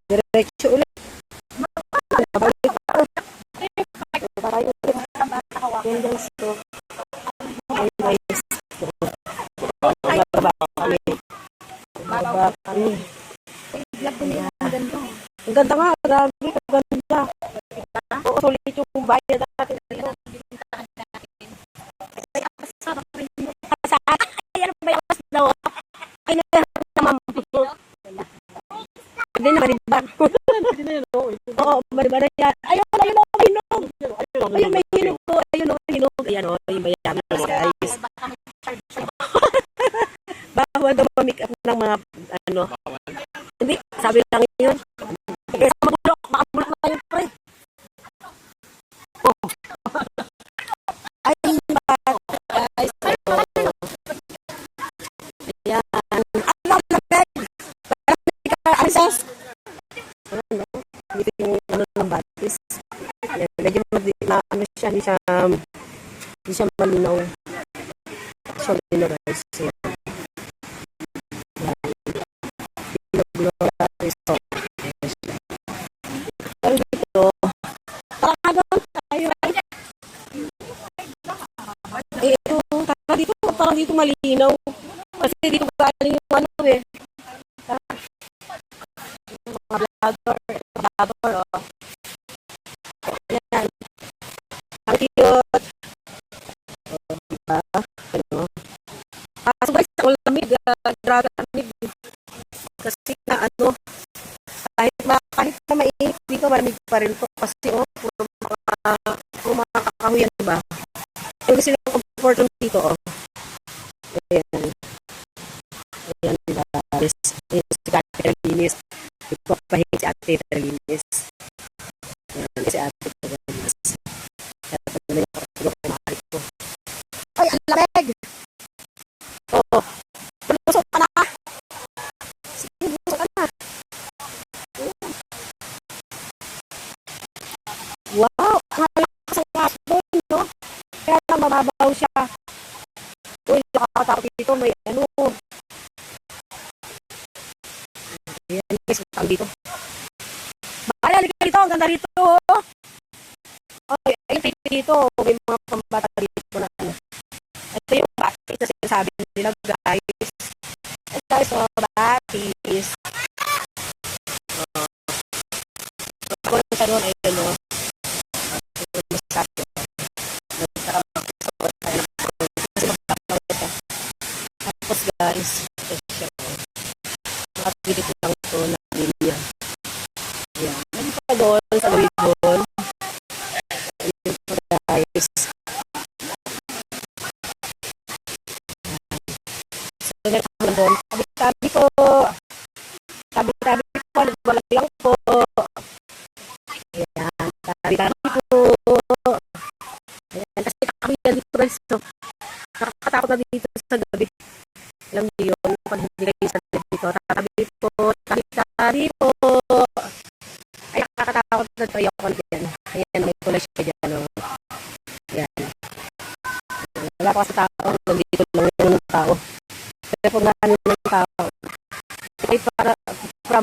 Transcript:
Diretso ulit. Babalik pa. Tayo ulit. Yan guys. So, ay guys. Bababa kami. Bababa kami. Ayan. Ang ganda nga. Grabe. Ang ganda. Oo, sulit yung bayad natin. Ay, ano ba yung apas daw? Ay, nagharap na ma'am. Hindi na, maribar. Oo, maribar na yan. Ayun, ayun, hinog. Ayun, may hinog ko. Ayun, hinog. Ayan, yung mayaman guys. Bawal daw ma-make up ng mga, ano. Hindi, sabi lang yun. Kaya sa mabulok, makabulok na yun, pre. Oh. Ay, guys. Ayan. Alam na, Peg. Arisas. Ano, dito yung ano ng batis. Medyo ano siya, hindi siya malinaw. So, guys. Pero dito, parang dito malinaw. Kasi dito galing yung ano eh. Mga vlogger, oh. Ayan. Ang cute. Diba? Ano? So guys, ang lamig. Grabe lamig. Kasi na ano, kahit na mainit dito, malamig pa rin to. Kasi puro mga kakahuyan, diba? Yung kasi ng comfort dito, oh. Ayan. Ayan, diba? Si Ate Linis. Ito pahingi si Ate Linis. Ayan, si Ate Linis. Ayan, pala yung kumari ko. Ay, ang lamig! Oo. Busok ka na! Sige, busok ka na. Wow! Ang lakas ang gas doon, no? Kaya lang mababaw siya. Uy, nakakatakot dito. May ano. Ayan, guys. Ang dito. Bakala, halika dito. Ang ganda dito, oh. Okay, ayun dito. May mga pambata dito na ano. Ito yung batis na sinasabi nila, guys. Ito guys, oh, batis. Ako lang siya doon, ayun, oh. Tapos guys, nakapilip lang ito na linya. Ayan. Ano pa doon sa gawin doon? Ayun po guys. So, ganyan ako doon. Tabi-tabi po. Tabi-tabi po. Nagbalag lang po. Ayan. Tabi-tabi po. Ayan. Kasi kakahuyan dito guys. So, nakakatakot na dito sa gabi. Alam niyo yun. Pag hindi kayo sa gabi dito. Tabi po. Tabi-tabi po. Ay, nakakatakot na tayo ako dyan. Ayan, may kulay siya dyan. Oh. Ayan. Wala pa sa tao. Nandito lang yung tao. Pero kung naano ng tao. Ay, para from